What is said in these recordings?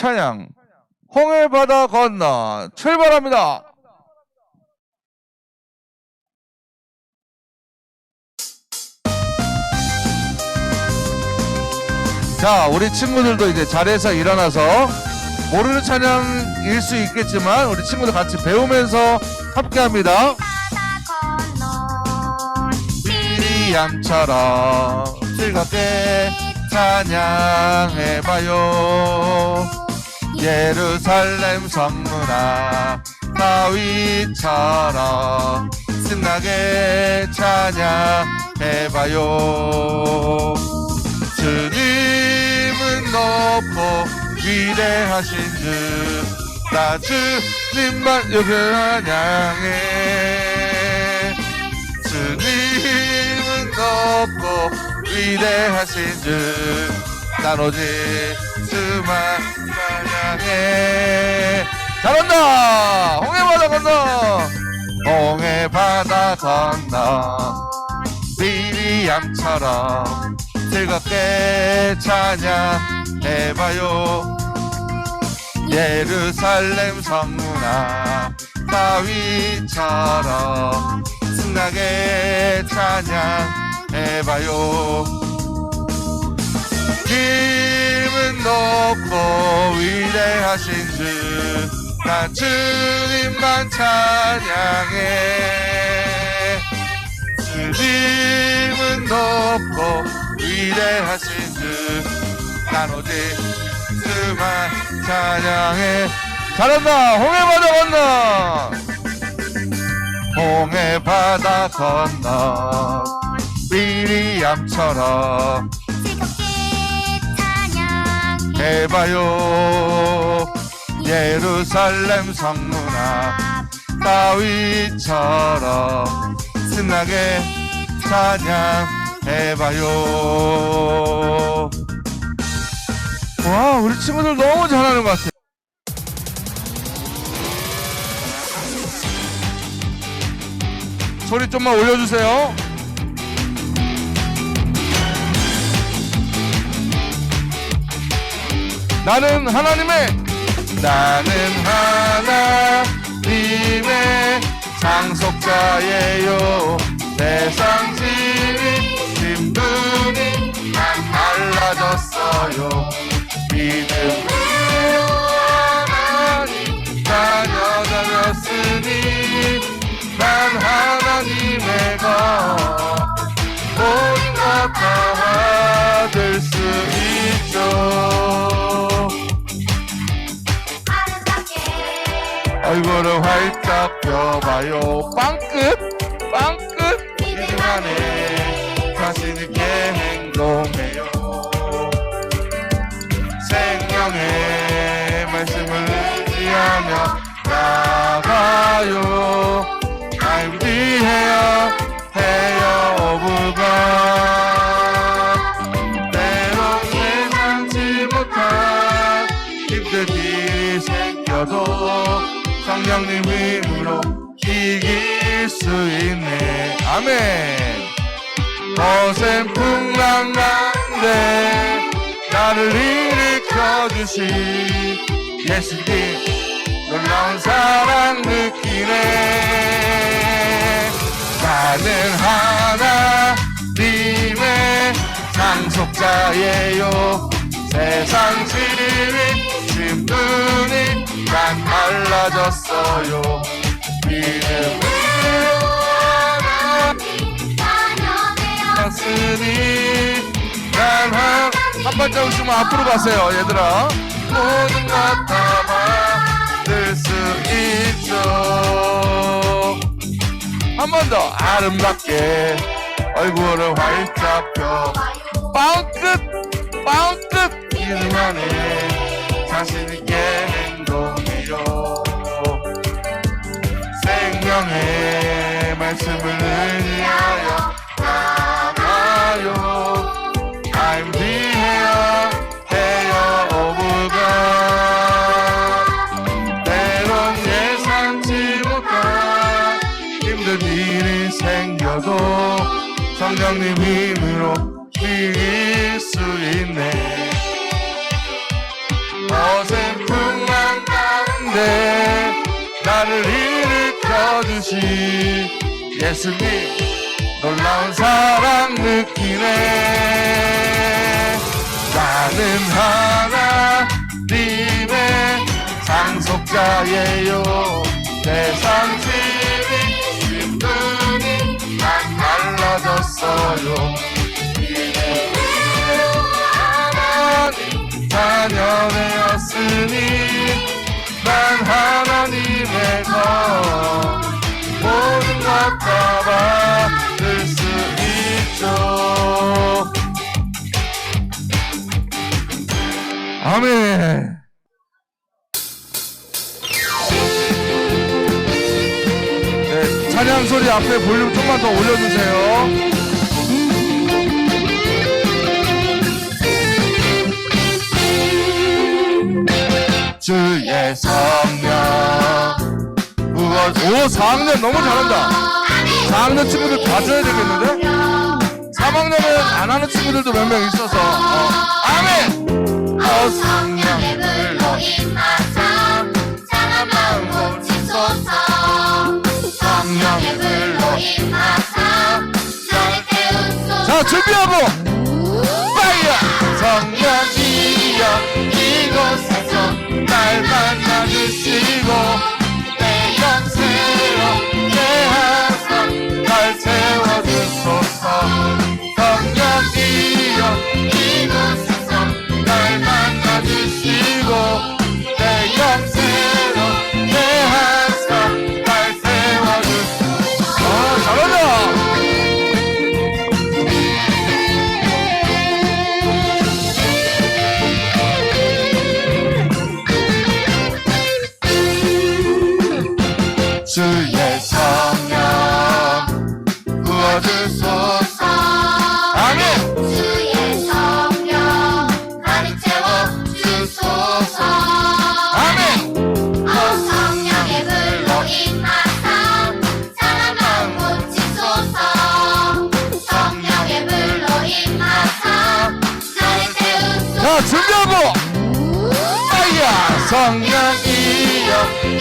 찬양 홍해 바다 건너 출발합니다. 자, 우리 친구들도 이제 자리에서 일어나서 모르는 찬양일 수 있겠지만 우리 친구들 같이 배우면서 함께합니다. 미리암처럼 즐겁게 찬양해봐요. 예루살렘 성문아 다윗처럼 신나게 찬양해봐요. 주님은 높고 위대하신 주, 나 주님만 찬양해. 주님은 높고 위대하신 주, 난 오직 주만 찬양해. 잘한다. 홍해바다 건너, 홍해바다 건너 미리암처럼 즐겁게 찬양해봐요. 예루살렘 성문아 다윗처럼 신나게 찬양해봐요. 힘은 높고 위대하신 주, 난 주님만 찬양해. 주님은 높고 위대하신 주, 난 오직 주만 찬양해. 잘한다. 홍해바다 건너, 홍해바다 건너 미리암처럼 해봐요. 예루살렘 성문아 다윗처럼 신나게 찬양해봐요. 와, 우리 친구들 너무 잘하는 것 같아요. 소리 좀만 올려주세요. 나는 하나님의 상속자예요. 세상 지위 신분이 난 달라졌어요. 믿음으로 하나님 다녀다녔으니 난 하나님의 것 모든 것 다 받을 수 있죠. 얼굴을 활짝 펴봐요. 빵끝 믿음 안에 자신 있게 행동해요. 생명의 말씀을 의지하며 나가요. I'm the hair of God. 때론 예상치 못한 힘든 일이 생겨도 성령님 힘으로 이길 수 있네. 아멘. 거센 풍랑 가운데 나를 일으켜주신 예수님 놀라운 사랑 느끼네. 나는 하나님의 상속자예요. 세상 지위 신분이 난 달라졌어요. 믿음으로 하나님 다녀되었으니 난 한 발짝 웃으면 앞으로 가세요. 얘들아, 모든 것 다 받을 수 있죠. 한 번 더 아름답게 얼굴을 활짝 펴 빵끝 믿음 안에 자신있게 행동해요. 생명의 말씀을 의지하여 나가요. I'm the hair of God. 때론 예상치 못한 힘든 일이 생겨도 성령님 힘으로 이길 수 있네. 어셈 가운데 나를 일으켜 주신 예수님 놀라운 사랑 느끼네. 나는 하나님의 상속자예요. 세상 지리 힘드니 난 달라졌어요. 하나님 자녀 되었으니 난 하나님의 것 모든 것 다 받을 수 있죠. 아멘. 네, 찬양 소리 앞에 볼륨 좀만 더 올려주세요. 주의 성령 오 4학년 너무 잘한다. 4학년 친구들 봐줘야 되겠는데? 3학년은 안 하는 친구들도 몇 명 있어서 아멘! 성령의 불로 임하사 상한 마음 고치소서. 성령의 불로 임하사 나를 태우소서. 자 준비하고 파이어! 성령이여 이곳에서 날 만나주시고 내 영생으로 깨하사 날 채워주소서. 성령이여 이곳에서 날 만나주시고 내 영생으로 깨하사 날 채워주소서. 잘한다. 주의 성령 부어주소서. 아멘. 주의 성령 나를 채워주소서. 아멘. 성령의 불로 임하사 상한 마음 고치소서. 성령의 불로 임하사 나를 태우소서. 자 준비하고 파이어! 성령이여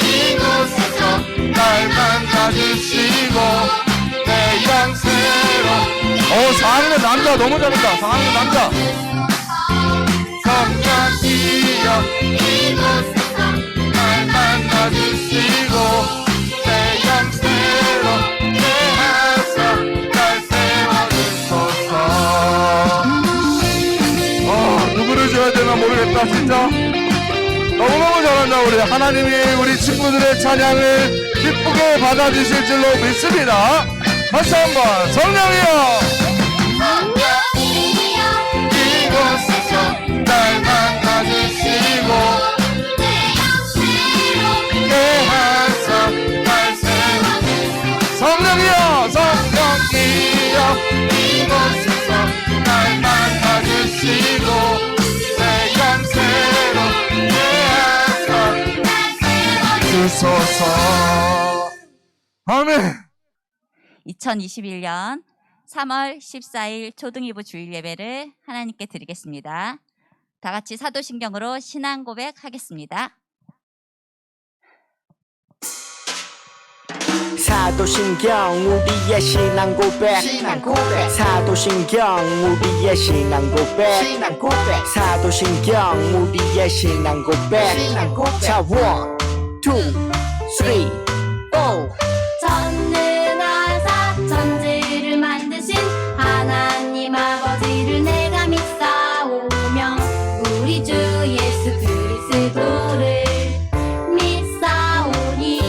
이곳에서 날 만나주시고 내 영생으로 4학년 남자 너무 잘한다. 4학년 남자 성령이여 이곳에서 날 만나주시고 내 영생으로 깨하사 날 세워주소서. 누구를 줘야 되나 모르겠다 진짜. 너무너무 잘한다. 우리 하나님이 우리 친구들의 찬양을 기쁘게 받아주실 줄로 믿습니다. 다시 한번 성령이여 성령이여 이곳에서 날 만나주시고 내 영생으로 깨하사 날 세워주소서. 성령이여 성령이여 이곳에서 날 만나주시고 내 영생으로 주소서. 아멘. 2021년 3월 14일 초등이부 주일 예배를 하나님께 드리겠습니다. 다 같이 사도신경으로 신앙 고백하겠습니다. 사도신경 우리의 신앙 고백. 사도신경 우리의 신앙 고백. 사도신경 우리의 신앙 고백. 자 1, 2, 3, 4. 전능하사 천지를 만드신 하나님 아버지를 내가 믿사오며 우리 주 예수 그리스도를 믿사오니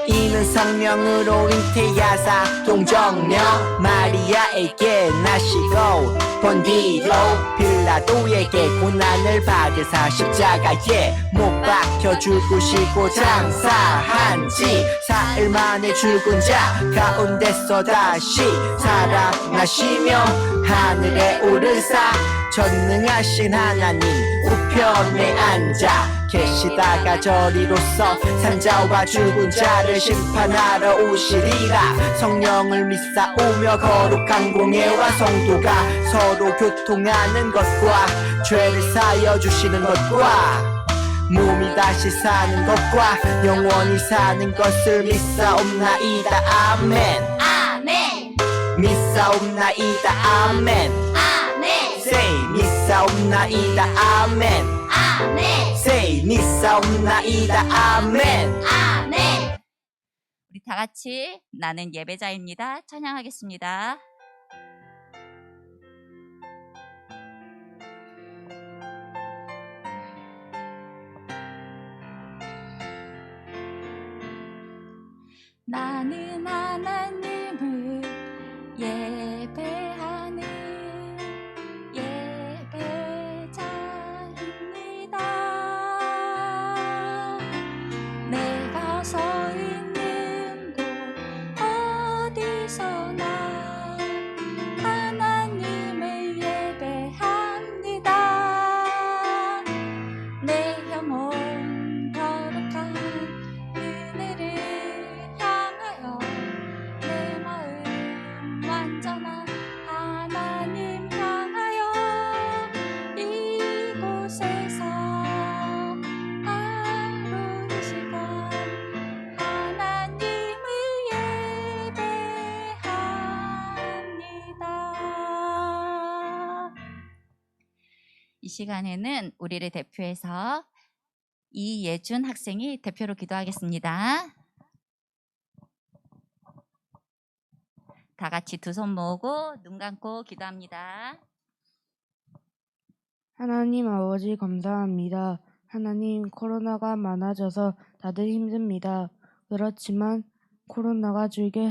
이는 성령으로 잉태하사 동정녀 마리아에게 나시고 본디로 빌라도에게 고난을 받으사 십자가에 못 박혀 죽으시고 장사한 지 사흘 만에 죽은 자 가운데서 다시 살아나시며 하늘에 오르사 전능하신 하나님 우편에 앉아 계시다가 저리로서 산자와 죽은 자를 심판하러 오시리라. 성령을 믿사오며 거룩한 공예와 성도가 서로 교통하는 것과 죄를 사여 주시는 것과 몸이 다시 사는 것과 영원히 사는 것을 믿사옵나이다. 아멘. 아멘 믿사옵나이다. 아멘. 아멘 Say 믿사옵나이다. 아멘. 아멘 Say 믿사옵나이다. 아멘. 아멘. 우리 다 같이 나는 예배자입니다. 찬양하겠습니다. 나는 하나님을 예배하는 예배자입니다. 내가 서 있는 곳 어디서나 하나님을 예배합니다. 내 영혼 거룩한 은혜를 향하여 내 마음 완전한 하나님 향하여 이곳에서 하루 이 시간 하나님을 예배합니다. 이 시간에는 우리를 대표해서 이예준 학생이 대표로 기도하겠습니다. 다 같이 두 손 모으고 눈 감고 기도합니다. 하나님 아버지 감사합니다. 하나님 코로나가 많아져서 다들 힘듭니다. 그렇지만 코로나가 줄게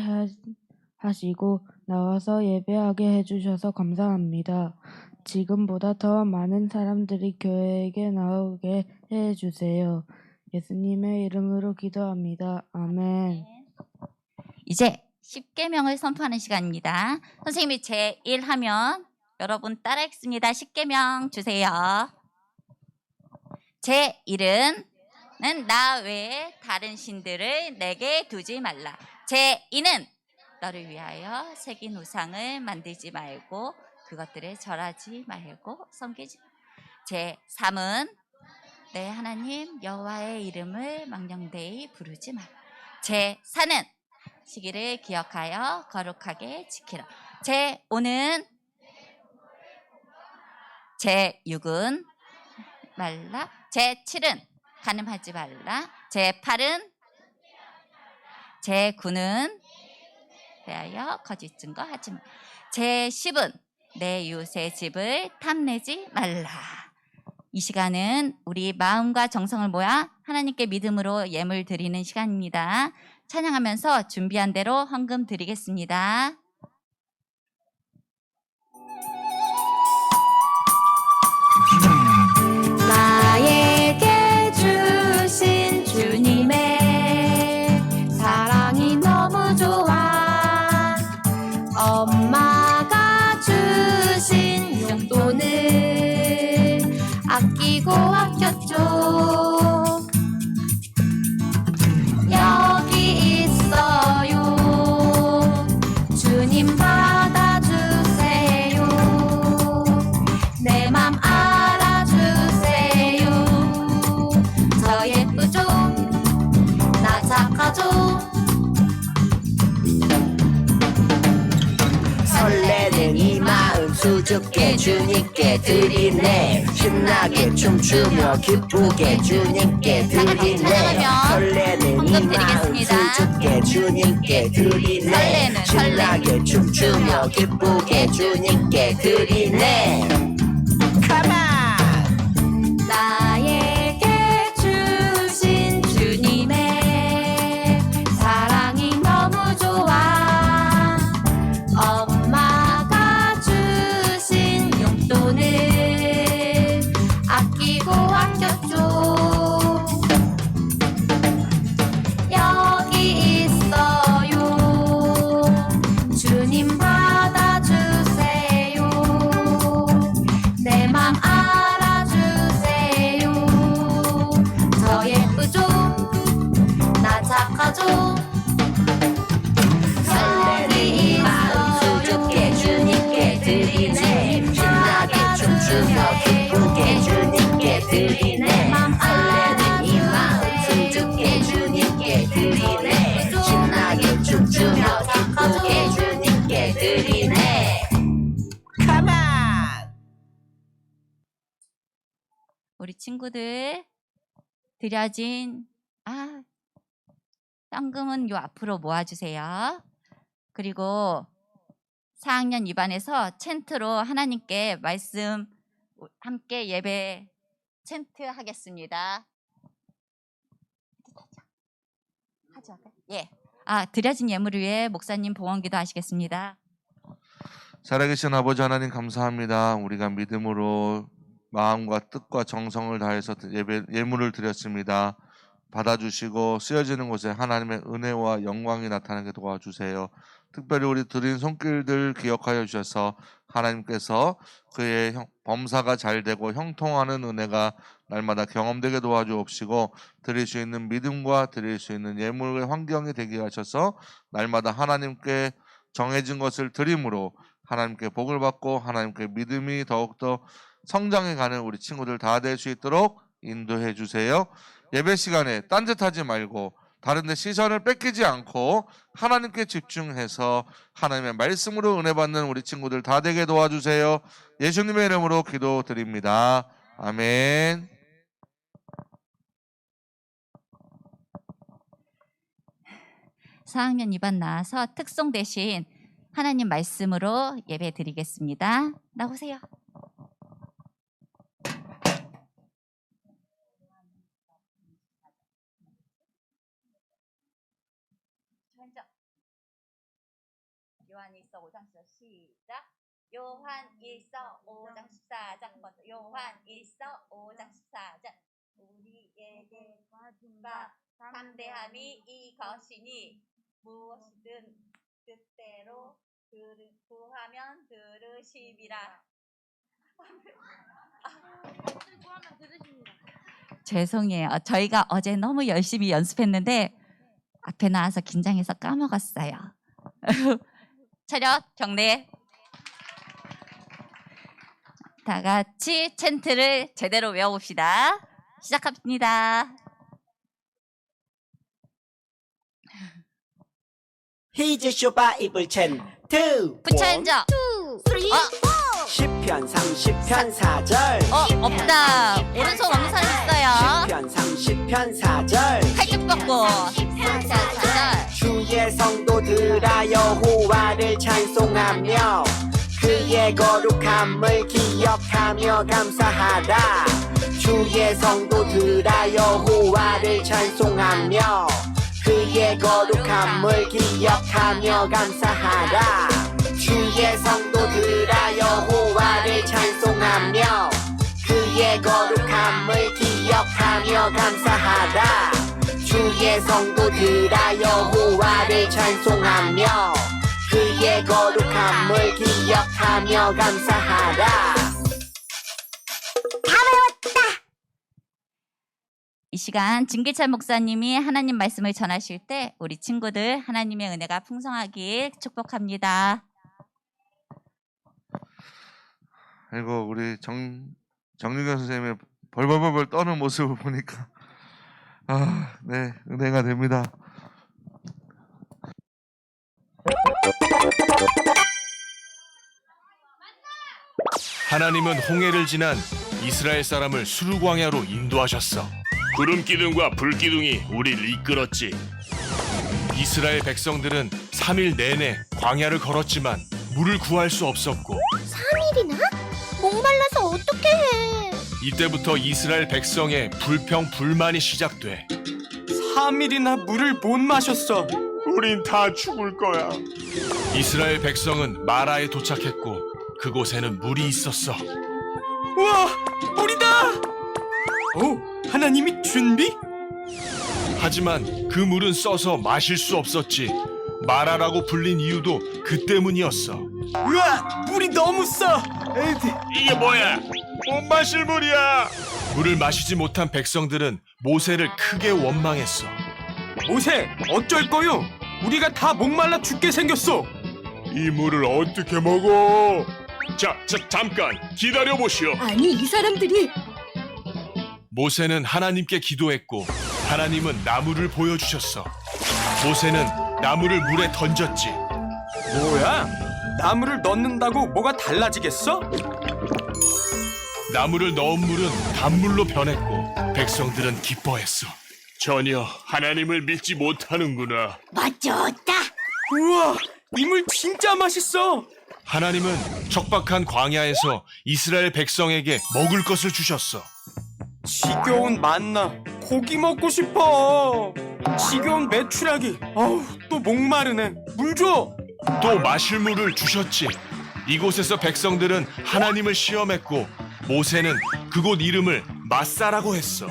하시고 나와서 예배하게 해주셔서 감사합니다. 지금보다 더 많은 사람들이 교회에 나오게 해주세요. 예수님의 이름으로 기도합니다. 아멘. 이제 10계명을 선포하는 시간입니다. 선생님이 제1 하면 여러분 따라 읽습니다. 10계명 주세요. 제1은 나 외에 다른 신들을 내게 두지 말라. 제2는 너를 위하여 새긴 우상을 만들지 말고 그것들을 절하지 말고 섬기지. 제3은 내 하나님 여호와의 이름을 망령되이 부르지 말라. 제4는 시기를 기억하여 거룩하게 지키라. 제5는 제6은 말라. 제7은 간음하지 말라. 제8은 제9는 대하여 거짓 증거하지 말라. 제10은 내 이웃의 집을 탐내지 말라. 이 시간은 우리 마음과 정성을 모아 하나님께 믿음으로 예물 드리는 시간입니다. 찬양하면서 준비한 대로 헌금 드리겠습니다. 나에게 주신 주님의 사랑이 너무 좋아. 엄마가 주신 용돈을 아끼고 아꼈죠. 여기 있어요. 주님 받아주세요. 내 맘 알아주세요. 저 예쁘죠? 나 착하죠? 설레는 이 마음 수줍게 주님께 드리네. 신나게 춤추며 기쁘게 주님께 드리네. 설레는 이 마음 수줍게 주님께 드리네. 신나게 춤추며 기쁘게 주님께 드리네. Come on! 나에게 주신 주님의 사랑이 너무 좋아. 엄마가 주신 용돈을 아끼고 아꼈죠. 여기 있어요. 주님 받아주세요. 친구들 드려진 현금은 요 앞으로 모아주세요. 그리고 4학년 2반에서 챈트로 하나님께 말씀 함께 예배 챈트 하겠습니다. 하죠. 예. 드려진 예물을 위해 목사님 봉헌기도 하시겠습니다. 살아계신 아버지 하나님 감사합니다. 우리가 믿음으로 마음과 뜻과 정성을 다해서 예물을 드렸습니다. 받아주시고 쓰여지는 곳에 하나님의 은혜와 영광이 나타나게 도와주세요. 특별히 우리 드린 손길들 기억하여 주셔서 하나님께서 그의 범사가 잘 되고 형통하는 은혜가 날마다 경험되게 도와주옵시고 드릴 수 있는 믿음과 드릴 수 있는 예물의 환경이 되게 하셔서 날마다 하나님께 정해진 것을 드림으로 하나님께 복을 받고 하나님께 믿음이 더욱더 성장해가는 우리 친구들 다 될 수 있도록 인도해 주세요. 예배 시간에 딴짓하지 말고 다른 데 시선을 뺏기지 않고 하나님께 집중해서 하나님의 말씀으로 은혜 받는 우리 친구들 다 되게 도와주세요. 예수님의 이름으로 기도드립니다. 아멘. (4학년 2반) 나와서 특송 대신 하나님 말씀으로 예배 드리겠습니다. 나오세요. 요한일서 5장 시작. 요한일서 5장 14장 먼저 요한일서 5장 14장 우리에게 담대함이 이것이니 무엇이든 뜻대로 구하면 들으시리라. 죄송해요. 저희가 어제 너무 열심히 연습했는데 앞에 나와서 긴장해서 까먹었어요. 차렷 경례. 다 같이 챈트를 제대로 외워봅시다. 시작합니다. 히즈 바이블 챈트 부처인적. 시편 30편 4절 없다. 오른손 엄선했어요. 시편 30편 4절 팔뚝 뻗고 4절. 주의 성도들아 여호와를 찬송하며 그의 거룩함을 기억하며 감사하라. 주의 성도들아 여호와를 찬송하며 그의 거룩함을 기억하며 감사하라. 주의 성도들아 여호와를 찬송하며 그의 거룩함을 기억하며 감사하라. 주의 성도들아 여호와를 찬송하며 그의 거룩함을 기억하며 감사하라. 이 시간 진기철 목사님이 하나님 말씀을 전하실 때 우리 친구들 하나님의 은혜가 풍성하길 축복합니다. 아이고 우리 정유경 선생님의 벌벌벌 떠는 모습을 보니까 네, 은혜가 됩니다. 하나님은 홍해를 지난 이스라엘 사람을 수르광야로 인도하셨어. 구름 기둥과 불 기둥이 우리를 이끌었지. 이스라엘 백성들은 3일 내내 광야를 걸었지만 물을 구할 수 없었고 3일이나? 목말라서 어떻게 해? 이때부터 이스라엘 백성의 불평 불만이 시작돼. 3일이나 물을 못 마셨어. 우린 다 죽을 거야. 이스라엘 백성은 마라에 도착했고 그곳에는 물이 있었어. 우와! 물이다! 오! 하나님이 준비? 하지만 그 물은 써서 마실 수 없었지. 마라라고 불린 이유도 그 때문이었어. 우와! 물이 너무 써! 이게 뭐야? 못 마실 물이야. 물을 마시지 못한 백성들은 모세를 크게 원망했어. 모세! 어쩔 거요? 우리가 다 목말라 죽게 생겼어! 이 물을 어떻게 먹어? 잠깐 기다려보시오. 아니 이 사람들이 모세는 하나님께 기도했고 하나님은 나무를 보여주셨어. 모세는 나무를 물에 던졌지. 뭐야? 나무를 넣는다고 뭐가 달라지겠어? 나무를 넣은 물은 단물로 변했고 백성들은 기뻐했어. 전혀 하나님을 믿지 못하는구나. 멋졌다. 우와, 이 물 진짜 맛있어. 하나님은 척박한 광야에서 이스라엘 백성에게 먹을 것을 주셨어. 지겨운 만나, 고기 먹고 싶어. 지겨운 메추라기, 또 목마르네. 물 줘. 또 마실 물을 주셨지. 이곳에서 백성들은 하나님을 시험했고 모세는 그곳 이름을 마사라고 했어.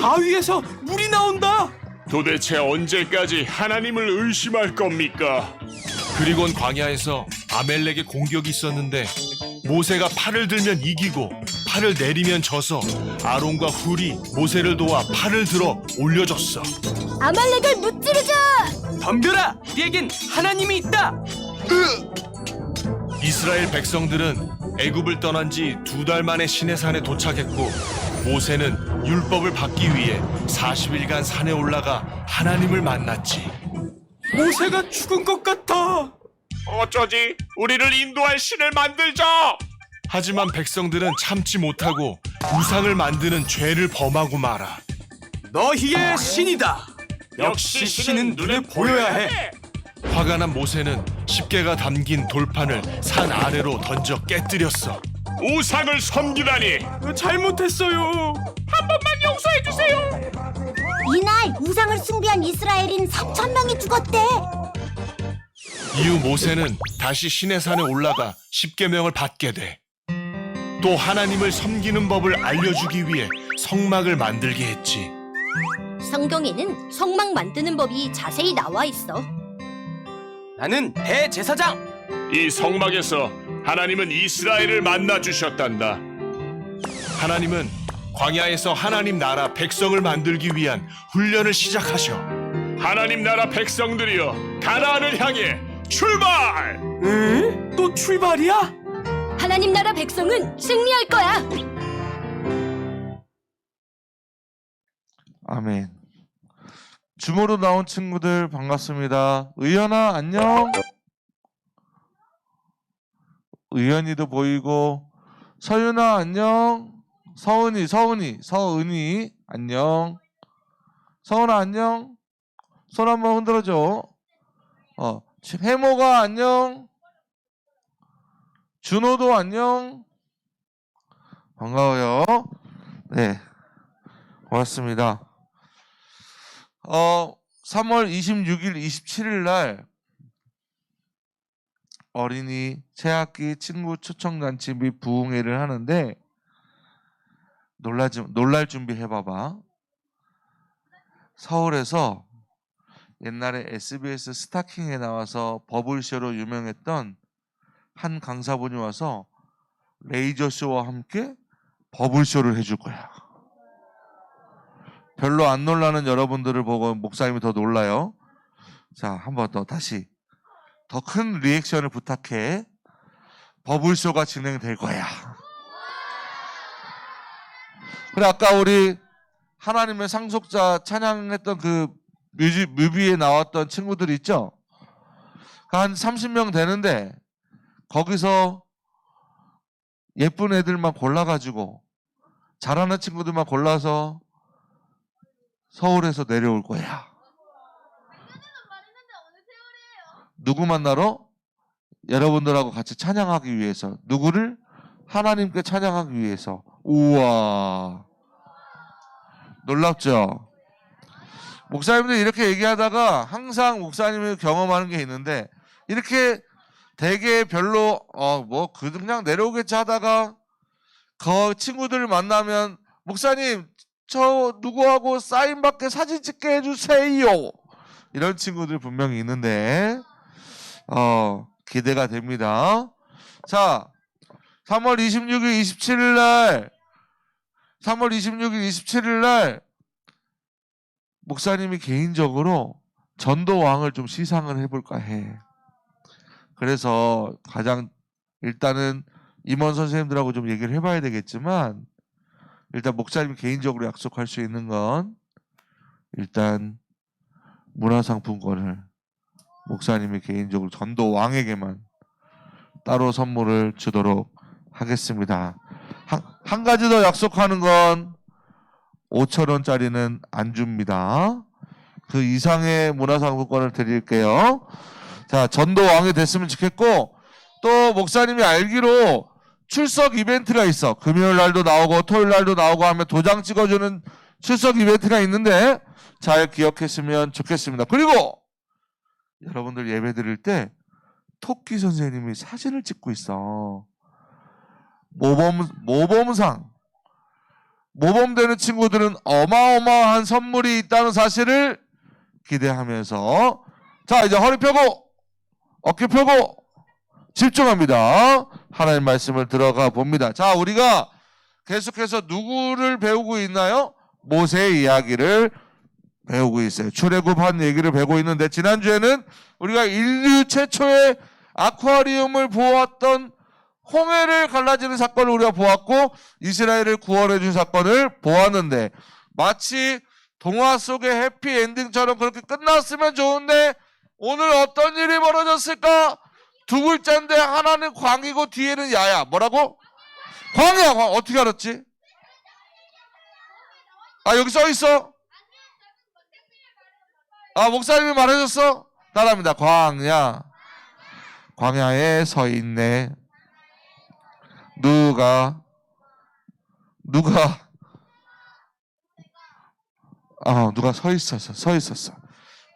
바위에서 물이 나온다. 도대체 언제까지 하나님을 의심할 겁니까? 그리곤 광야에서 아멜렉의 공격이 있었는데 모세가 팔을 들면 이기고 팔을 내리면 져서 아론과 훌이 모세를 도와 팔을 들어 올려줬어. 아말렉을 무찌르자. 덤벼라. 우리에겐 하나님이 있다. 이스라엘 백성들은 애굽을 떠난 지 2달 만에 시내산에 도착했고 모세는 율법을 받기 위해 40일간 산에 올라가 하나님을 만났지. 모세가 죽은 것 같아. 어쩌지? 우리를 인도할 신을 만들자! 하지만 백성들은 참지 못하고 우상을 만드는 죄를 범하고 말아. 너희의 신이다. 역시 신은 눈에 보여야 해. 화가 난 모세는 십계가 담긴 돌판을 산 아래로 던져 깨뜨렸어. 우상을 섬기다니! 잘못했어요. 이날 우상을 숭배한 이스라엘인 3,000명이 죽었대. 이후 모세는 다시 시내산에 올라가 십계명을 받게 돼. 또 하나님을 섬기는 법을 알려주기 위해 성막을 만들게 했지. 성경에는 성막 만드는 법이 자세히 나와 있어. 나는 대제사장. 이 성막에서 하나님은 이스라엘을 만나 주셨단다. 하나님은 광야에서 하나님 나라 백성을 만들기 위한 훈련을 시작하셔. 하나님 나라 백성들이여, 가나안을 향해 출발! 에? 또 출발이야? 하나님 나라 백성은 승리할 거야. 아멘. 줌으로 나온 친구들 반갑습니다. 의연아 안녕. 의연이도 보이고, 서윤아 안녕. 서은이 안녕. 서은아 안녕. 손 한번 흔들어줘. 해모가 안녕. 준호도 안녕. 반가워요. 네, 고맙습니다. 3월 26일, 27일 날 어린이 새학기 친구 초청잔치 및 부흥회를 하는데 놀랄 준비 해봐봐. 서울에서 옛날에 SBS 스타킹에 나와서 버블쇼로 유명했던 한 강사분이 와서 레이저쇼와 함께 버블쇼를 해줄 거야. 별로 안 놀라는 여러분들을 보고 목사님이 더 놀라요. 자, 한 번 더 다시 더 큰 리액션을 부탁해. 버블쇼가 진행될 거야. 그래, 아까 우리 하나님의 상속자 찬양했던 그 뮤비에 나왔던 친구들 있죠? 한 30명 되는데 거기서 예쁜 애들만 골라가지고 잘하는 친구들만 골라서 서울에서 내려올 거야. 누구 만나러? 여러분들하고 같이 찬양하기 위해서. 누구를? 하나님께 찬양하기 위해서. 우와, 놀랍죠? 목사님들 이렇게 얘기하다가 항상 목사님이 경험하는 게 있는데, 이렇게 되게 별로 그냥 내려오겠지 하다가 그 친구들을 만나면 목사님 저 누구하고 사인 받게 사진 찍게 해주세요, 이런 친구들 분명히 있는데 기대가 됩니다. 자, 3월 26일 27일 날 목사님이 개인적으로 전도왕을 좀 시상을 해볼까 해. 그래서 일단은 임원 선생님들하고 좀 얘기를 해봐야 되겠지만, 일단 목사님이 개인적으로 약속할 수 있는 건 일단 문화상품권을 목사님이 개인적으로 전도왕에게만 따로 선물을 주도록 하겠습니다. 한 가지 더 약속하는 건 5,000원짜리는 안 줍니다. 그 이상의 문화상품권을 드릴게요. 자, 전도 왕이 됐으면 좋겠고, 또 목사님이 알기로 출석 이벤트가 있어. 금요일 날도 나오고 토요일 날도 나오고 하면 도장 찍어주는 출석 이벤트가 있는데 잘 기억했으면 좋겠습니다. 그리고 여러분들 예배 드릴 때 토끼 선생님이 사진을 찍고 있어. 모범되는 친구들은 어마어마한 선물이 있다는 사실을 기대하면서, 자, 이제 허리 펴고 어깨 펴고 집중합니다. 하나님 말씀을 들어가 봅니다. 자, 우리가 계속해서 누구를 배우고 있나요? 모세의 이야기를 배우고 있어요. 출애굽한 얘기를 배우고 있는데, 지난주에는 우리가 인류 최초의 아쿠아리움을 보았던 홍해를 갈라지는 사건을 우리가 보았고, 이스라엘을 구원해 준 사건을 보았는데, 마치 동화 속의 해피엔딩처럼 그렇게 끝났으면 좋은데 오늘 어떤 일이 벌어졌을까? 두 글자인데 하나는 광이고 뒤에는 야야. 뭐라고? 광야. 어떻게 알았지? 아, 여기 써 있어? 아, 목사님이 말해줬어? 따라합니다. 광야. 광야에 서 있네. 누가 서 있었어.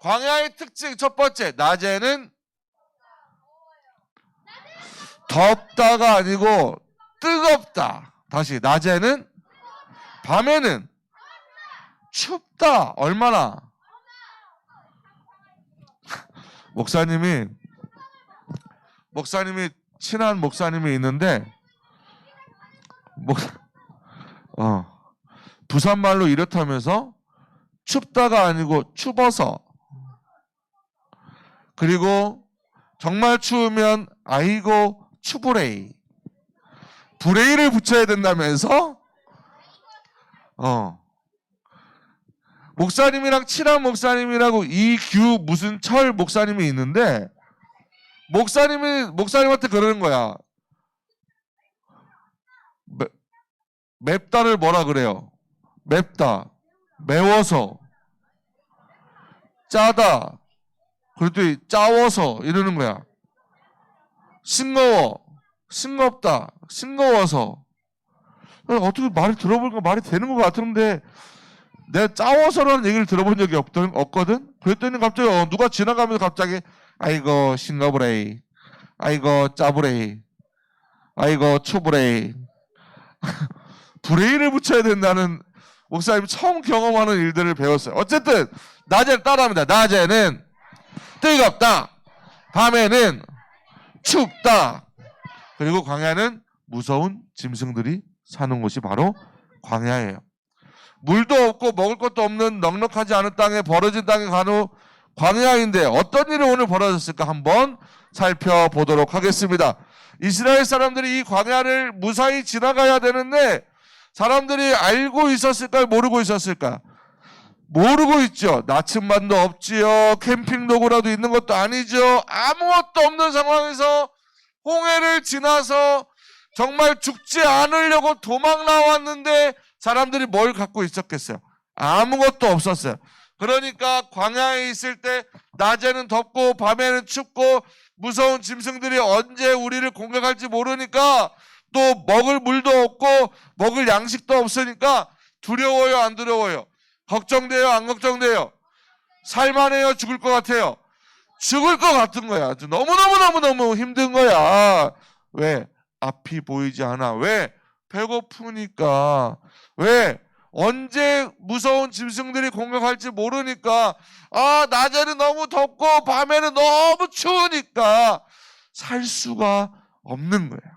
광야의 특징 첫 번째, 낮에는 덥다가 아니고 뜨겁다. 다시, 낮에는, 밤에는 춥다. 얼마나? 목사님이 친한 목사님이 있는데, 부산말로 이렇다면서 춥다가 아니고 추워서, 그리고 정말 추우면 아이고 추브레이, 브레이를 붙여야 된다면서. 목사님이랑 친한 목사님이라고 이규 무슨 철 목사님이 있는데, 목사님한테 그러는 거야. 맵다를 뭐라 그래요? 맵다, 매워서, 짜다, 그래도 짜워서 이러는 거야. 싱거워, 싱겁다, 싱거워서. 어떻게 말을 들어보니까 말이 되는 것 같은데, 내가 짜워서라는 얘기를 들어본 적이 없거든? 그랬더니 갑자기 누가 지나가면서 갑자기 아이고 싱거브레이, 아이고 짜브레이, 아이고 추브레이 브레이를 붙여야 된다는 목사님이 처음 경험하는 일들을 배웠어요. 어쨌든 낮에는 따라합니다. 낮에는 뜨겁다, 밤에는 춥다. 그리고 광야는 무서운 짐승들이 사는 곳이 바로 광야예요. 물도 없고 먹을 것도 없는 넉넉하지 않은 땅에, 벌어진 땅에 간후 광야인데 어떤 일이 오늘 벌어졌을까 한번 살펴보도록 하겠습니다. 이스라엘 사람들이 이 광야를 무사히 지나가야 되는데 사람들이 알고 있었을까요? 모르고 있었을까? 모르고 있죠. 나침반도 없지요. 캠핑 도구라도 있는 것도 아니죠. 아무것도 없는 상황에서 홍해를 지나서 정말 죽지 않으려고 도망 나왔는데 사람들이 뭘 갖고 있었겠어요? 아무것도 없었어요. 그러니까 광야에 있을 때 낮에는 덥고 밤에는 춥고 무서운 짐승들이 언제 우리를 공격할지 모르니까, 또 먹을 물도 없고 먹을 양식도 없으니까 두려워요, 안 두려워요? 걱정돼요, 안 걱정돼요? 살만해요, 죽을 것 같아요? 죽을 것 같은 거야. 너무너무 힘든 거야. 왜? 앞이 보이지 않아. 왜? 배고프니까. 왜? 언제 무서운 짐승들이 공격할지 모르니까. 낮에는 너무 덥고 밤에는 너무 추우니까 살 수가 없는 거예요.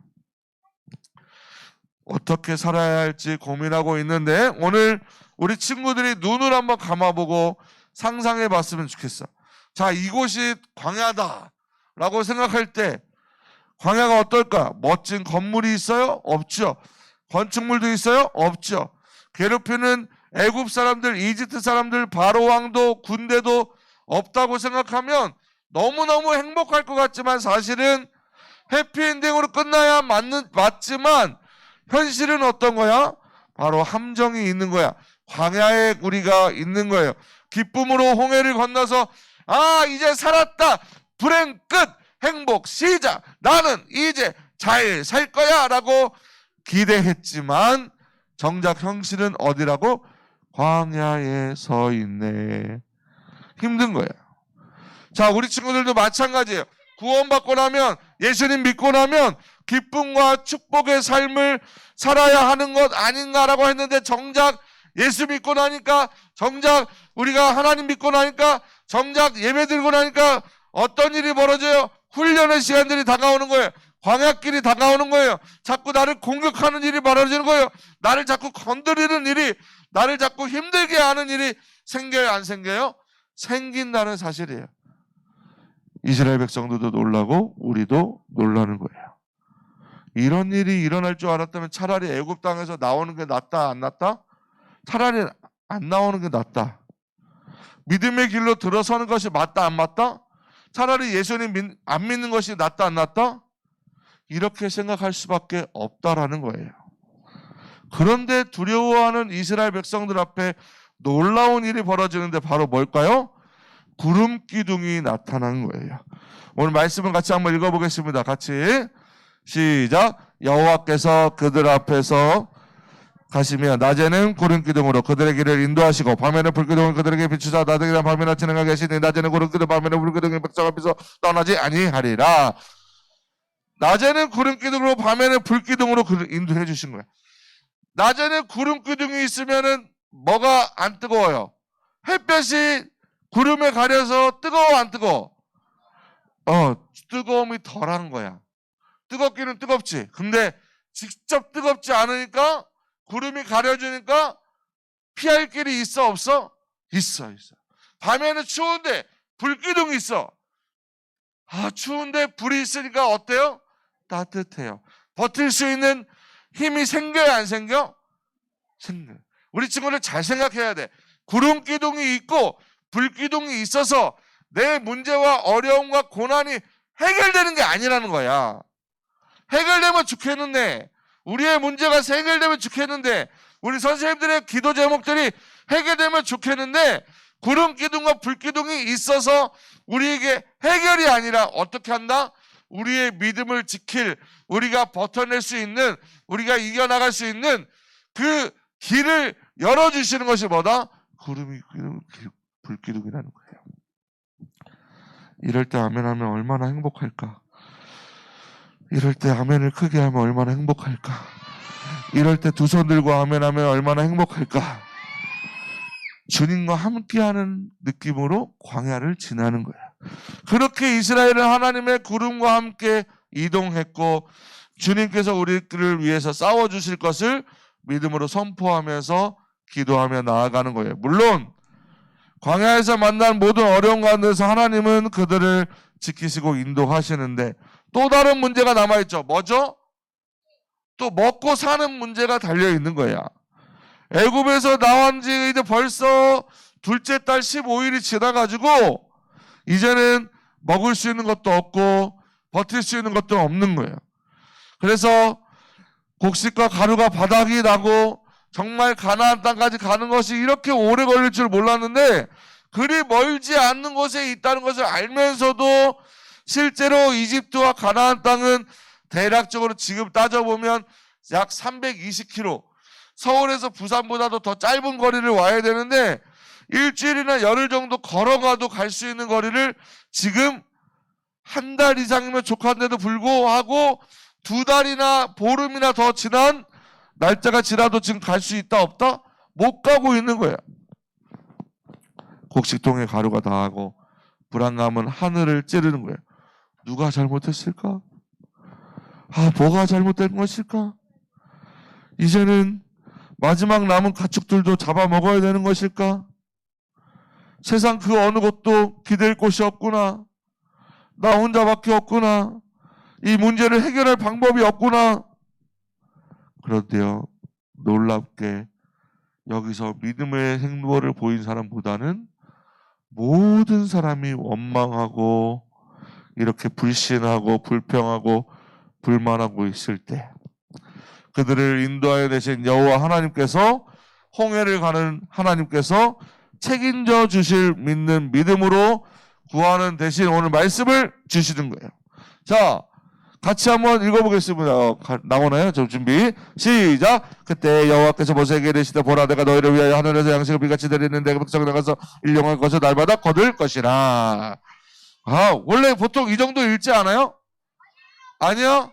어떻게 살아야 할지 고민하고 있는데, 오늘 우리 친구들이 눈을 한번 감아보고 상상해 봤으면 좋겠어. 자, 이곳이 광야다라고 생각할 때 광야가 어떨까? 멋진 건물이 있어요? 없죠. 건축물도 있어요? 없죠. 괴롭히는 애굽 사람들, 이집트 사람들, 바로 왕도 군대도 없다고 생각하면 너무너무 행복할 것 같지만, 사실은 해피엔딩으로 끝나야 맞지만 현실은 어떤 거야? 바로 함정이 있는 거야. 광야에 우리가 있는 거예요. 기쁨으로 홍해를 건너서 이제 살았다. 불행 끝. 행복 시작. 나는 이제 잘 살 거야 라고 기대했지만 정작 현실은 어디라고? 광야에 서 있네. 힘든 거예요. 자, 우리 친구들도 마찬가지예요. 구원받고 나면, 예수님 믿고 나면 기쁨과 축복의 삶을 살아야 하는 것 아닌가라고 했는데 정작 예수 믿고 나니까, 정작 우리가 하나님 믿고 나니까, 정작 예배 드리고 나니까 어떤 일이 벌어져요? 훈련의 시간들이 다가오는 거예요. 광야길이 다가오는 거예요. 자꾸 나를 공격하는 일이 벌어지는 거예요. 나를 자꾸 건드리는 일이, 나를 자꾸 힘들게 하는 일이 생겨요, 안 생겨요? 생긴다는 사실이에요. 이스라엘 백성들도 놀라고 우리도 놀라는 거예요. 이런 일이 일어날 줄 알았다면 차라리 애굽 땅에서 나오는 게 낫다, 안 낫다? 차라리 안 나오는 게 낫다. 믿음의 길로 들어서는 것이 맞다, 안 맞다? 차라리 예수님 안 믿는 것이 낫다, 안 낫다? 이렇게 생각할 수밖에 없다라는 거예요. 그런데 두려워하는 이스라엘 백성들 앞에 놀라운 일이 벌어지는데 바로 뭘까요? 구름 기둥이 나타난 거예요. 오늘 말씀을 같이 한번 읽어보겠습니다. 같이 시작. 여호와께서 그들 앞에서 가시며 낮에는 구름 기둥으로 그들의 길을 인도하시고 밤에는 불 기둥을 그들에게 비추사 낮에는 밤이나 진행하게 하시니 낮에는 구름 기둥 밤에는 불 기둥이 백성 앞에서 떠나지 아니하리라. 낮에는 구름 기둥으로 밤에는 불 기둥으로 그를 인도해 주신 거예요. 낮에는 구름 기둥이 있으면은 뭐가 안 뜨거워요? 햇볕이 구름에 가려서 뜨거워, 안 뜨거워? 뜨거움이 덜한 거야. 뜨겁기는 뜨겁지. 근데 직접 뜨겁지 않으니까 구름이 가려주니까 피할 길이 있어, 없어? 있어. 밤에는 추운데 불기둥이 있어. 추운데 불이 있으니까 어때요? 따뜻해요. 버틸 수 있는 힘이 생겨요, 안 생겨? 생겨요. 우리 친구들 잘 생각해야 돼. 구름 기둥이 있고 불 기둥이 있어서 내 문제와 어려움과 고난이 해결되는 게 아니라는 거야. 해결되면 좋겠는데, 우리의 문제가 해결되면 좋겠는데, 우리 선생님들의 기도 제목들이 해결되면 좋겠는데, 구름 기둥과 불 기둥이 있어서 우리에게 해결이 아니라 어떻게 한다? 우리의 믿음을 지킬, 우리가 버텨낼 수 있는, 우리가 이겨나갈 수 있는 그 길을 열어주시는 것이 뭐다? 구름이 불 기둥이라는 거예요. 이럴 때 아멘하면 얼마나 행복할까? 이럴 때 아멘을 크게 하면 얼마나 행복할까? 이럴 때 두 손 들고 아멘하면 얼마나 행복할까? 주님과 함께하는 느낌으로 광야를 지나는 거예요. 그렇게 이스라엘은 하나님의 구름과 함께 이동했고 주님께서 우리들을 위해서 싸워주실 것을 믿음으로 선포하면서 기도하며 나아가는 거예요. 물론 광야에서 만난 모든 어려움 가운데서 하나님은 그들을 지키시고 인도하시는데 또 다른 문제가 남아있죠. 뭐죠? 또 먹고 사는 문제가 달려있는 거야. 애굽에서 나온 지 이제 벌써 둘째 달 15일이 지나가지고 이제는 먹을 수 있는 것도 없고 버틸 수 있는 것도 없는 거예요. 그래서 곡식과 가루가 바닥이 나고 정말 가나안 땅까지 가는 것이 이렇게 오래 걸릴 줄 몰랐는데 그리 멀지 않는 곳에 있다는 것을 알면서도 실제로 이집트와 가나안 땅은 대략적으로 지금 따져보면 약 320km, 서울에서 부산보다도 더 짧은 거리를 와야 되는데 일주일이나 열흘 정도 걸어가도 갈 수 있는 거리를 지금 한 달 이상이면 족한데도 불구하고 2달이나 보름이나 더 지난 날짜가 지나도 지금 갈 수 있다 없다? 못 가고 있는 거야. 곡식통에 가루가 닿고 불안감은 하늘을 찌르는 거예요. 누가 잘못했을까? 뭐가 잘못된 것일까? 이제는 마지막 남은 가축들도 잡아먹어야 되는 것일까? 세상 그 어느 곳도 기댈 곳이 없구나. 나 혼자밖에 없구나. 이 문제를 해결할 방법이 없구나. 그런데요, 놀랍게 여기서 믿음의 행보를 보인 사람보다는 모든 사람이 원망하고 이렇게 불신하고 불평하고 불만하고 있을 때 그들을 인도하여 되신 여호와 하나님께서 홍해를 가는 하나님께서 책임져 주실 믿는 믿음으로 구하는 대신 오늘 말씀을 주시는 거예요. 자, 같이 한번 읽어보겠습니다. 나오나요? 저 준비 시작. 그때 여호와께서 모세에게 이르시되 보라 내가 너희를 위하여 하늘에서 양식을 비같이 내리는 내가 백성 나가서 일용할 것을 날마다 거둘 것이라. 원래 보통 이 정도 읽지 않아요? 아니요?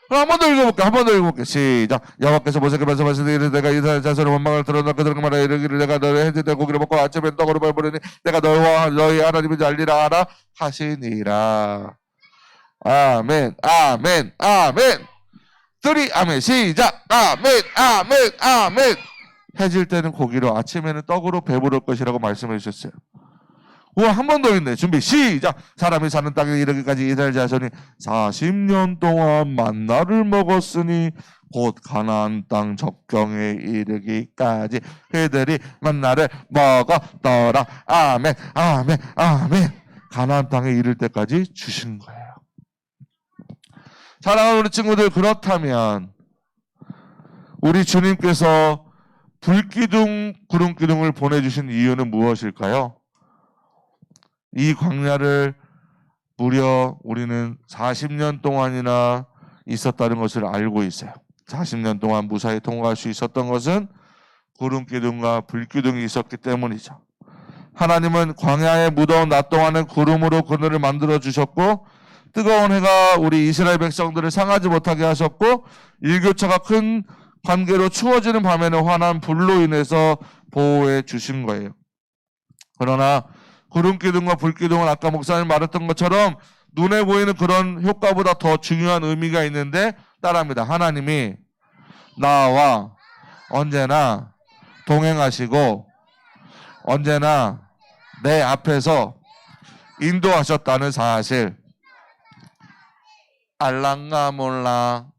그럼 한 번 더 읽어볼게. 한 번 더 읽어볼게. 시작. 여호와께서 모세에게 말씀하시되 내가 이스라엘 자손의 원망을 들었나 그들에게 말하여 이르기를 내가 너를 해질때 고기를 먹고 아침에 떡으로 배부르니 내가 너희와 너희 하나님인지 알리라 하라 하시니라. 아멘 아멘 아멘. 둘이 아멘. 시작. 아멘 아멘 아멘. 해질 때는 고기로 아침에는 떡으로 배부를 것이라고 말씀해 주셨어요. 우와, 한 번 더 있네. 준비 시작. 사람이 사는 땅에 이르기까지 이스라엘 자손이 40년 동안 만나를 먹었으니 곧 가나안 땅 적경에 이르기까지 그들이 만나를 먹었더라. 아멘 아멘 아멘. 가나안 땅에 이를 때까지 주신 거예요. 사랑하는 우리 친구들, 그렇다면 우리 주님께서 불기둥 구름기둥을 보내주신 이유는 무엇일까요? 이 광야를 무려 우리는 40년 동안이나 있었다는 것을 알고 있어요. 40년 동안 무사히 통과할 수 있었던 것은 구름기둥과 불기둥이 있었기 때문이죠. 하나님은 광야의 무더운 낮 동안은 구름으로 그늘을 만들어 주셨고 뜨거운 해가 우리 이스라엘 백성들을 상하지 못하게 하셨고 일교차가 큰 관계로 추워지는 밤에는 환한 불로 인해서 보호해 주신 거예요. 그러나 구름기둥과 불기둥은 아까 목사님 말했던 것처럼 눈에 보이는 그런 효과보다 더 중요한 의미가 있는데 따라합니다. 하나님이 나와 언제나 동행하시고 언제나 내 앞에서 인도하셨다는 사실. 알랑가 몰라.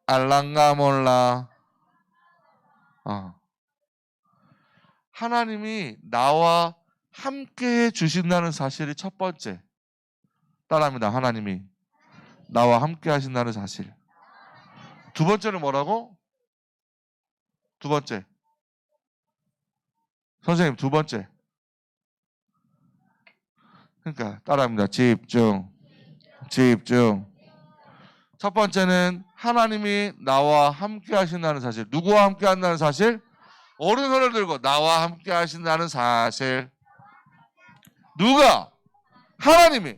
알랑가 몰라. 하나님이 나와 함께 주신다는 사실이 첫 번째. 따라합니다. 하나님이 나와 함께 하신다는 사실. 두 번째는 뭐라고? 두 번째. 선생님, 두 번째. 그러니까 따라합니다. 집중. 집중. 첫 번째는 하나님이 나와 함께 하신다는 사실. 누구와 함께 한다는 사실? 오른손을 들고 나와 함께 하신다는 사실. 누가? 하나님이.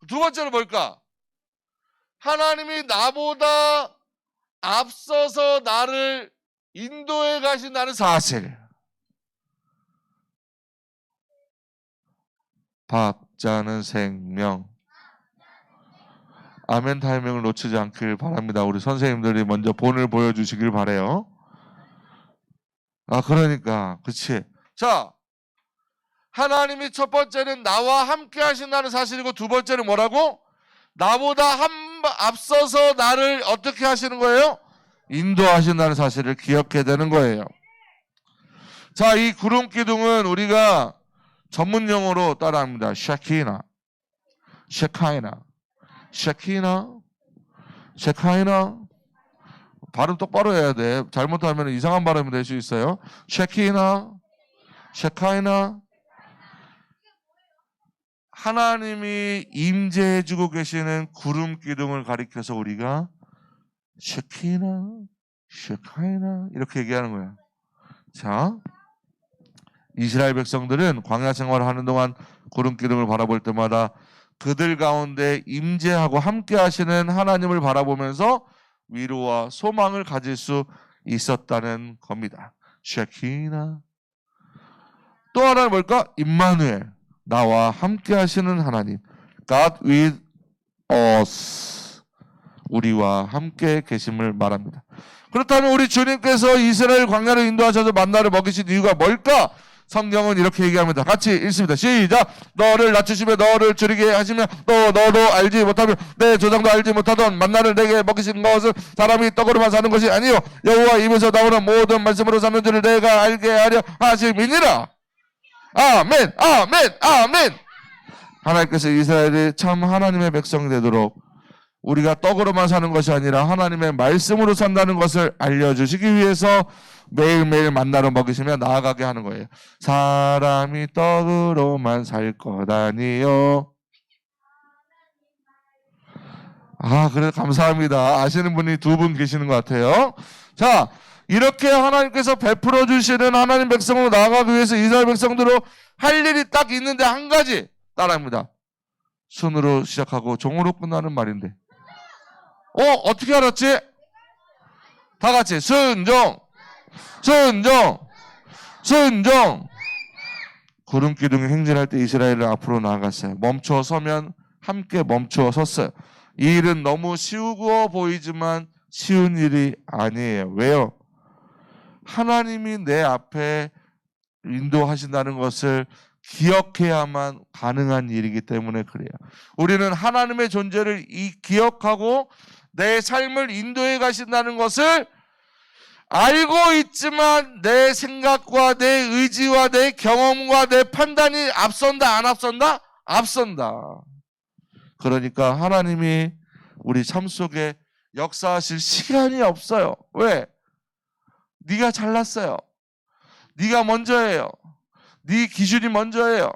두 번째는 뭘까? 하나님이 나보다 앞서서 나를 인도해 가신다는 사실. 박자는 생명. 아멘 타이밍을 놓치지 않길 바랍니다. 우리 선생님들이 먼저 본을 보여주시길 바래요. 그러니까 그치. 자, 하나님이 첫 번째는 나와 함께 하신다는 사실이고 두 번째는 뭐라고? 나보다 앞서서 나를 어떻게 하시는 거예요? 인도하신다는 사실을 기억해야 되는 거예요. 자, 이 구름기둥은 우리가 전문 용어로 따라합니다. 샤키나, 셰카이나, 샤키나, 셰카이나. 발음 똑바로 해야 돼. 잘못하면 이상한 발음이 될 수 있어요. 샤키나, 셰카이나. 하나님이 임재해주고 계시는 구름기둥을 가리켜서 우리가 셰키나, 셰카이나 이렇게 얘기하는 거야. 자, 이스라엘 백성들은 광야 생활을 하는 동안 구름기둥을 바라볼 때마다 그들 가운데 임재하고 함께 하시는 하나님을 바라보면서 위로와 소망을 가질 수 있었다는 겁니다. 셰키나. 또 하나는 뭘까? 임마누엘. 나와 함께 하시는 하나님. God with us. 우리와 함께 계심을 말합니다. 그렇다면 우리 주님께서 이스라엘 광야를 인도하셔서 만나를 먹이신 이유가 뭘까? 성경은 이렇게 얘기합니다. 같이 읽습니다. 시작. 너를 낮추시며 너를 줄이게 하시며 또 너도 알지 못하며 내 조상도 알지 못하던 만나를 내게 먹이신 것은 사람이 떡으로만 사는 것이 아니요 여호와 입에서 나오는 모든 말씀으로 사는 줄을 내가 알게 하려 하심이니라. 아멘 아멘 아멘. 하나님께서 이스라엘이 참 하나님의 백성이 되도록 우리가 떡으로만 사는 것이 아니라 하나님의 말씀으로 산다는 것을 알려주시기 위해서 매일매일 만나로 먹이시며 나아가게 하는 거예요. 사람이 떡으로만 살 것 아니요. 그래 감사합니다. 아시는 분이 2분 계시는 것 같아요. 자, 이렇게 하나님께서 베풀어 주시는 하나님 백성으로 나아가기 위해서 이스라엘 백성들로 할 일이 딱 있는데 한 가지 따라합니다. 순으로 시작하고 종으로 끝나는 말인데 어떻게 알았지? 다 같이 순종 순종 순종. 구름 기둥이 행진할 때 이스라엘은 앞으로 나아갔어요. 멈추어 서면 함께 멈추어 섰어요. 이 일은 너무 쉬워 보이지만 쉬운 일이 아니에요. 왜요? 하나님이 내 앞에 인도하신다는 것을 기억해야만 가능한 일이기 때문에 그래요. 우리는 하나님의 존재를 기억하고 내 삶을 인도해 가신다는 것을 알고 있지만 내 생각과 내 의지와 내 경험과 내 판단이 앞선다 안 앞선다? 앞선다. 그러니까 하나님이 우리 삶 속에 역사하실 시간이 없어요. 왜? 네가 잘났어요. 네가 먼저예요. 네 기준이 먼저예요.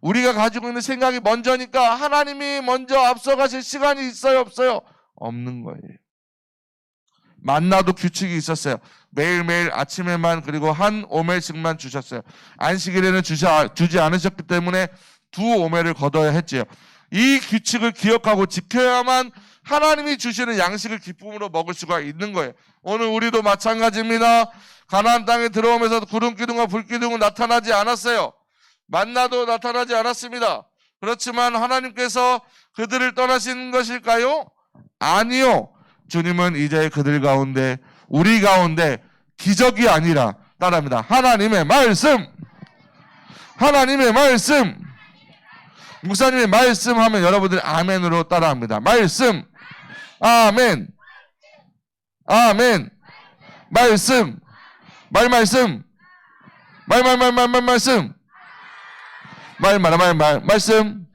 우리가 가지고 있는 생각이 먼저니까 하나님이 먼저 앞서가실 시간이 있어요? 없어요? 없는 거예요. 만나도 규칙이 있었어요. 매일매일 아침에만 그리고 한 오멜씩만 주셨어요. 안식일에는 주지 않으셨기 때문에 2 오멜을 거둬야 했지요. 이 규칙을 기억하고 지켜야만 하나님이 주시는 양식을 기쁨으로 먹을 수가 있는 거예요. 오늘 우리도 마찬가지입니다. 가나안 땅에 들어오면서 구름 기둥과 불 기둥은 나타나지 않았어요. 만나도 나타나지 않았습니다. 그렇지만 하나님께서 그들을 떠나신 것일까요? 아니요. 주님은 이제 그들 가운데 우리 가운데 기적이 아니라 따라합니다. 하나님의 말씀. 하나님의 말씀. 목사님의 말씀 하면 여러분들 아멘으로 따라합니다. 말씀. 아멘. 아멘. 말씀. 말씀. 말씀. 말씀.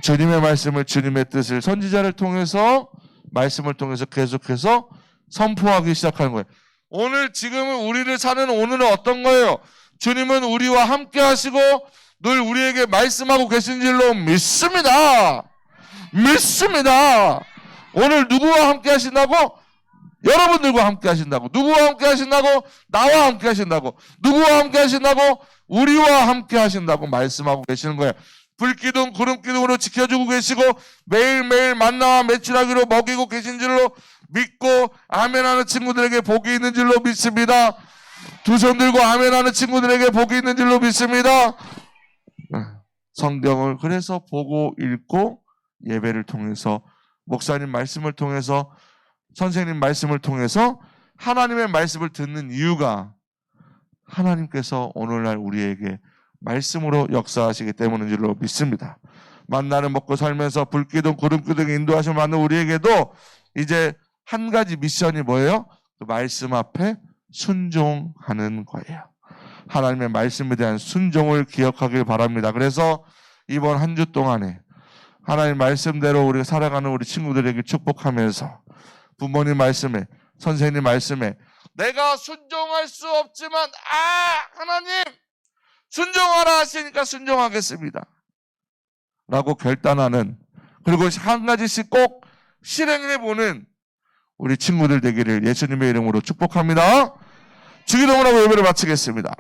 주님의 말씀을 주님의 뜻을 선지자를 통해서 말씀을 통해서 계속해서 선포하기 시작하는 거예요. 오늘 지금은 우리를 사는 오늘은 어떤 거예요? 주님은 우리와 함께 하시고 늘 우리에게 말씀하고 계신 줄로 믿습니다. 믿습니다. 오늘 누구와 함께 하신다고? 여러분들과 함께 하신다고. 누구와 함께 하신다고? 나와 함께 하신다고. 누구와 함께 하신다고? 우리와 함께 하신다고 말씀하고 계시는 거예요. 불기둥, 구름기둥으로 지켜주고 계시고 매일매일 만나와 매출하기로 먹이고 계신 줄로 믿고 아멘하는 친구들에게 복이 있는 줄로 믿습니다. 2 손 들고 아멘하는 친구들에게 복이 있는 줄로 믿습니다. 성경을 그래서 보고 읽고 예배를 통해서 목사님 말씀을 통해서 선생님 말씀을 통해서 하나님의 말씀을 듣는 이유가 하나님께서 오늘날 우리에게 말씀으로 역사하시기 때문인 줄로 믿습니다. 만나를 먹고 살면서 불기둥 구름기둥 인도하심을 받는 우리에게도 이제 한 가지 미션이 뭐예요? 그 말씀 앞에 순종하는 거예요. 하나님의 말씀에 대한 순종을 기억하길 바랍니다. 그래서 이번 한 주 동안에 하나님 말씀대로 우리가 살아가는 우리 친구들에게 축복하면서 부모님 말씀에 선생님 말씀에 내가 순종할 수 없지만 하나님 순종하라 하시니까 순종하겠습니다 라고 결단하는, 그리고 한 가지씩 꼭 실행해보는 우리 친구들 되기를 예수님의 이름으로 축복합니다. 주기도문을 하고 예배를 마치겠습니다.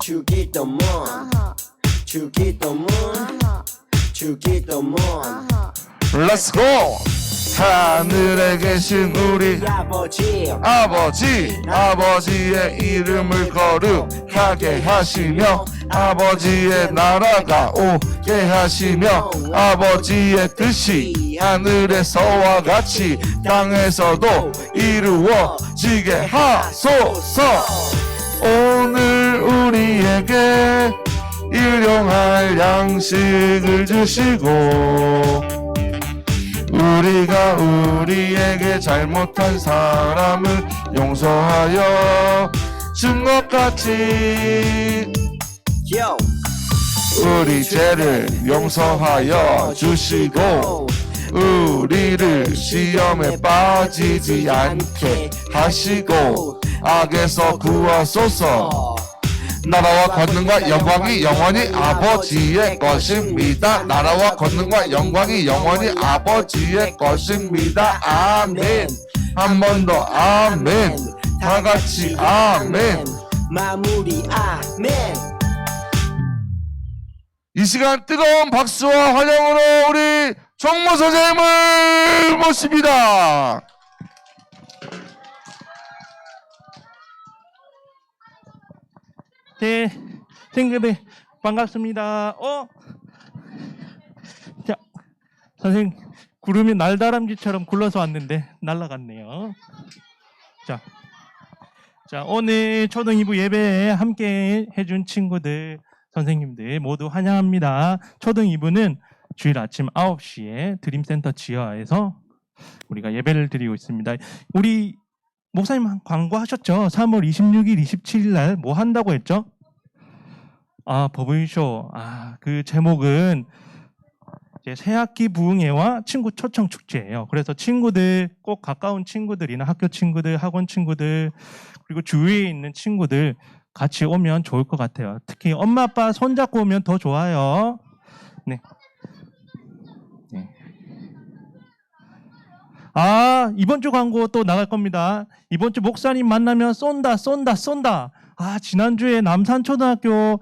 주기도문 주기도문 주기도문 Let's go! 하늘에 계신 우리 아버지의 이름을 거룩하게 하시며 아버지의 나라가 오게 하시며 아버지의 뜻이 하늘에서와 같이 땅에서도 이루어지게 하소서. 오늘 우리에게 일용할 양식을 주시고 우리가 우리에게 잘못한 사람을 용서하여 준 것 같이 Yo 우리 죄를 용서하여 주시고 우리를 시험에 빠지지 않게 하시고 악에서 구하소서. 나라와 권능과 영광이 영원히 아버지의 것입니다. 나라와 권능과 영광이 영원히 아버지의 것입니다. 아멘. 한 번 더 아멘. 다 같이 아멘. 마무리 아멘. 이 시간 뜨거운 박수와 환영으로 우리 정모 선생님을 모십니다. 네, 선생님 반갑습니다. 자, 선생님 구름이 날다람쥐처럼 굴러서 왔는데 날아갔네요. 자, 오늘 초등 2부 예배에 함께 해준 친구들, 선생님들 모두 환영합니다. 초등 2부는 주일 아침 9시에 드림센터 지하에서 우리가 예배를 드리고 있습니다. 우리 목사님 광고하셨죠? 3월 26일, 27일 날 뭐 한다고 했죠? 버블쇼. 그 제목은 이제 새학기 부흥회와 친구 초청 축제예요. 그래서 친구들, 꼭 가까운 친구들이나 학교 친구들, 학원 친구들, 그리고 주위에 있는 친구들 같이 오면 좋을 것 같아요. 특히 엄마, 아빠 손잡고 오면 더 좋아요. 네. 이번 주 광고 또 나갈 겁니다. 이번 주 목사님 만나면 쏜다. 지난주에 남산초등학교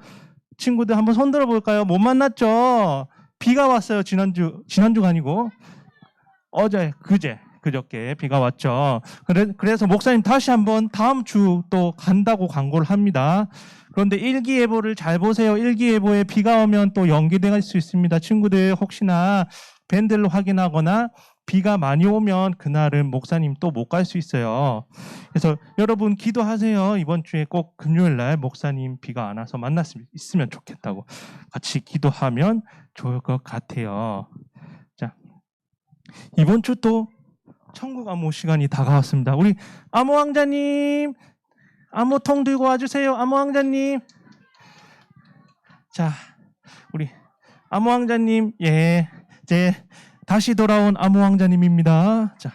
친구들 한번 손들어 볼까요? 못 만났죠? 비가 왔어요. 지난주가 아니고 그저께 비가 왔죠. 그래서 목사님 다시 한번 다음 주 또 간다고 광고를 합니다. 그런데 일기예보를 잘 보세요. 일기예보에 비가 오면 또 연기될 수 있습니다. 친구들 혹시나 밴드를 확인하거나 비가 많이 오면 그날은 목사님 또 못 갈 수 있어요. 그래서 여러분 기도하세요. 이번 주에 꼭 금요일 날 목사님 비가 안 와서 만날 수 있으면 좋겠다고 같이 기도하면 좋을 것 같아요. 자, 이번 주 또 천국 안무 시간이 다가왔습니다. 우리 안무 왕자님, 안무통 들고 와주세요. 안무 왕자님. 자, 우리 안무 왕자님, 이제 다시 돌아온 안무 왕자님입니다. 자.